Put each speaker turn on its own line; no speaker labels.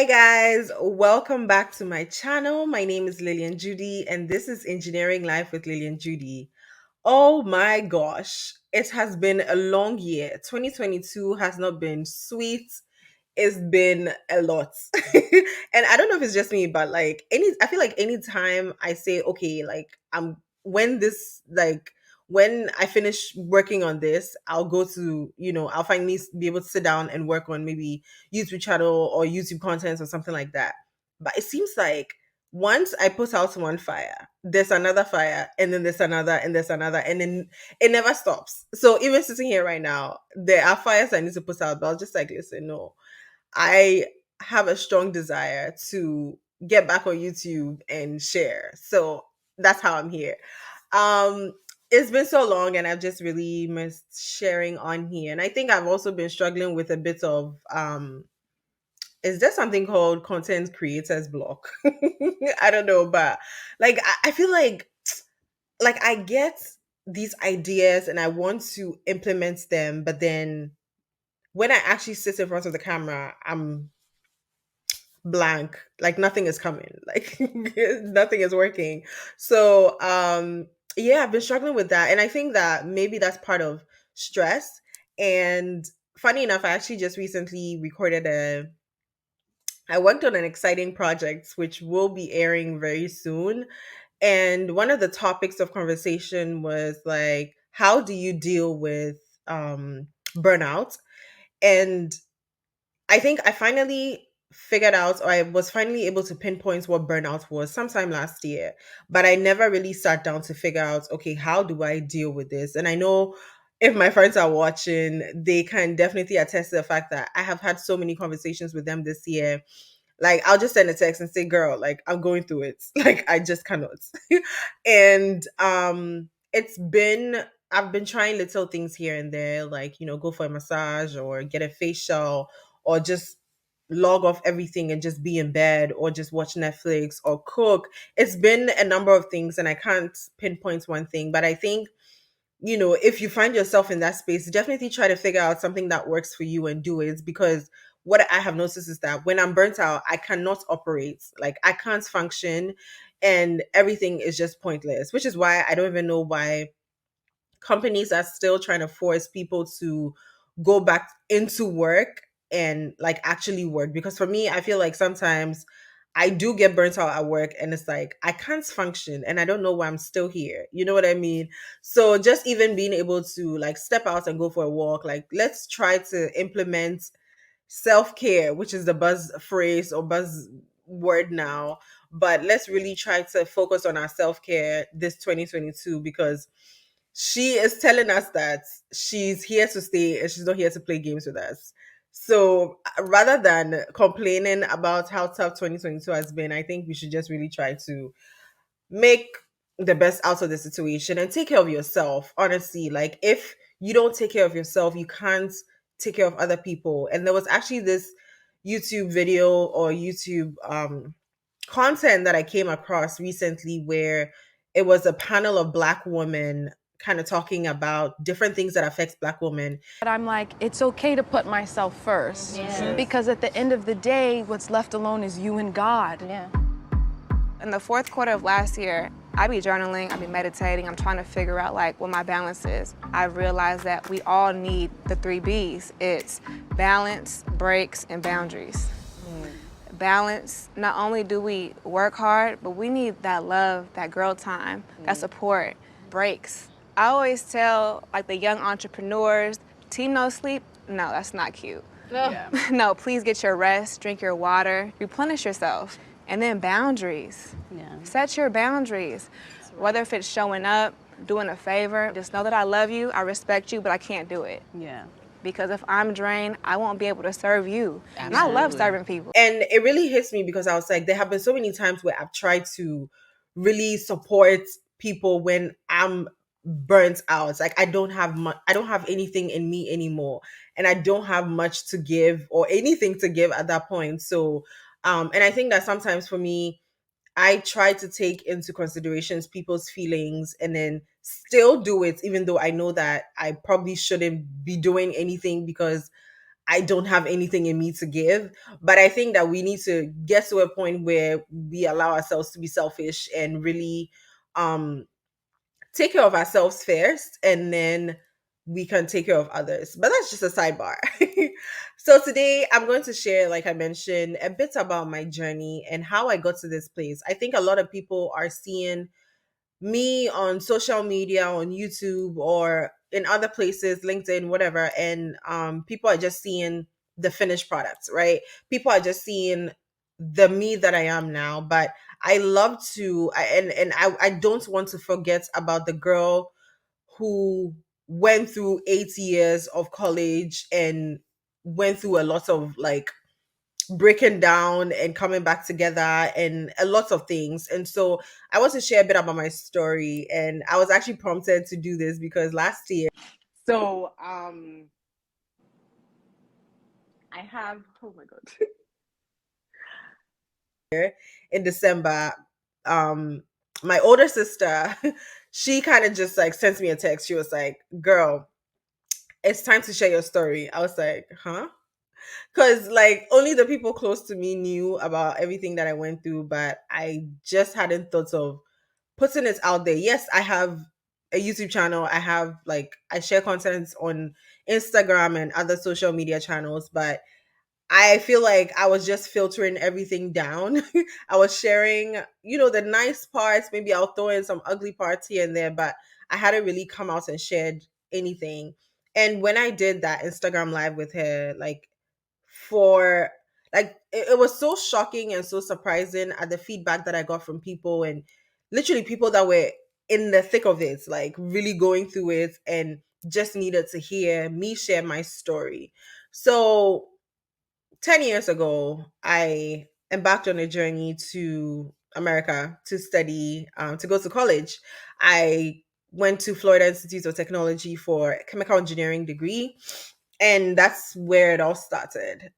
Hi guys, welcome back to my channel. My name is Lillian Judy and this is Engineering Life with Lillian Judy. Oh my gosh, it has been a long year. 2022 has not been sweet. It's been a lot. And I don't know if it's just me, but I feel like anytime I say, okay, when I finish working on this, I'll go to, I'll finally be able to sit down and work on maybe YouTube channel or YouTube content or something like that. But it seems like once I put out one fire, there's another fire, and then there's another, and there's another, and then it never stops. So even sitting here right now, there are fires I need to put out, but I was just like, listen, no, I have a strong desire to get back on YouTube and share. So that's how I'm here. Um, it's been so long and I've just really missed sharing on here. And I think I've also been struggling with a bit of is there something called content creators block? I don't know, but I feel like I get these ideas and I want to implement them, but then when I actually sit in front of the camera, I'm blank. Like nothing is coming. Like nothing is working. So yeah, I've been struggling with that. And I think that maybe that's part of stress. And funny enough, I actually just recently recorded a I worked on an exciting project which will be airing very soon. And one of the topics of conversation was like, how do you deal with burnout? And I think I finally figured out, or I was finally able to pinpoint what burnout was sometime last year, but I never really sat down to figure out, okay, how do I deal with this? And I know if my friends are watching, they can definitely attest to the fact that I have had so many conversations with them this year. Like, I'll just send a text and say, girl, like, I'm going through it. Like, I just cannot. And I've been trying little things here and there, like, go for a massage or get a facial or just log off everything and just be in bed or just watch Netflix or cook. It's been a number of things and I can't pinpoint one thing, but I think, if you find yourself in that space, definitely try to figure out something that works for you and do it, because what I have noticed is that when I'm burnt out, I cannot operate. Like I can't function and everything is just pointless, which is why I don't even know why companies are still trying to force people to go back into work and like actually work. Because for me, I feel like sometimes I do get burnt out at work and it's like I can't function and I don't know why I'm still here. You know what I mean? So just even being able to like step out and go for a walk, like let's try to implement self-care, which is the buzz phrase or buzz word now, but let's really try to focus on our self-care this 2022, because she is telling us that she's here to stay and she's not here to play games with us. So rather than complaining about how tough 2022 has been, I think we should just really try to make the best out of the situation and take care of yourself. Honestly, like if you don't take care of yourself, you can't take care of other people. And there was actually this YouTube video or YouTube content that I came across recently where it was a panel of Black women kind of talking about different things that affects Black women.
But I'm like, it's okay to put myself first.
Yeah.
Because at the end of the day, what's left alone is you and God.
Yeah.
In the fourth quarter of last year, I be journaling, I be meditating, I'm trying to figure out like what my balance is. I realized that we all need the 3 B's. It's balance, breaks, and boundaries. Balance, not only do we work hard, but we need that love, that girl time, that support, breaks. I always tell like the young entrepreneurs, team no sleep, no, that's not cute.
Yeah.
No, please get your rest, drink your water, replenish yourself. And then boundaries.
Yeah.
Set your boundaries. Whether if it's showing up, doing a favor, just know that I love you, I respect you, but I can't do it.
Yeah.
Because if I'm drained, I won't be able to serve you. And I love serving people.
And it really hits me because I was like, there have been so many times where I've tried to really support people when I'm burnt out. Like I don't have anything in me anymore. And I don't have much to give or anything to give at that point. So and I think that sometimes for me, I try to take into considerations people's feelings and then still do it, even though I know that I probably shouldn't be doing anything because I don't have anything in me to give. But I think that we need to get to a point where we allow ourselves to be selfish and really um take care of ourselves first, and then we can take care of others. But that's just a sidebar. So today I'm going to share, like I mentioned, a bit about my journey and how I got to this place. I think a lot of people are seeing me on social media, on YouTube or in other places, LinkedIn, whatever, and people are just seeing the finished products, right? People are just seeing the me that I am now. But I love to I don't want to forget about the girl who went through 8 years of college and went through a lot of like breaking down and coming back together and a lot of things. And so I want to share a bit about my story. And I was actually prompted to do this because last year, so I have, oh my god, in December, um my older sister, she kind of just like sent me a text. She was like, "Girl, it's time to share your story." I was like, "Huh?" Because like only the people close to me knew about everything that I went through, but I just hadn't thought of putting it out there. Yes, I have a YouTube channel. I have like I share content on Instagram and other social media channels, but I feel like I was just filtering everything down. I was sharing, the nice parts. Maybe I'll throw in some ugly parts here and there, but I hadn't really come out and shared anything. And when I did that Instagram live with her, like for like it was so shocking and so surprising at the feedback that I got from people, and literally people that were in the thick of it, like really going through it and just needed to hear me share my story. So 10 years ago, I embarked on a journey to America to study, to go to college. I went to Florida Institute of Technology for a chemical engineering degree. And that's where it all started.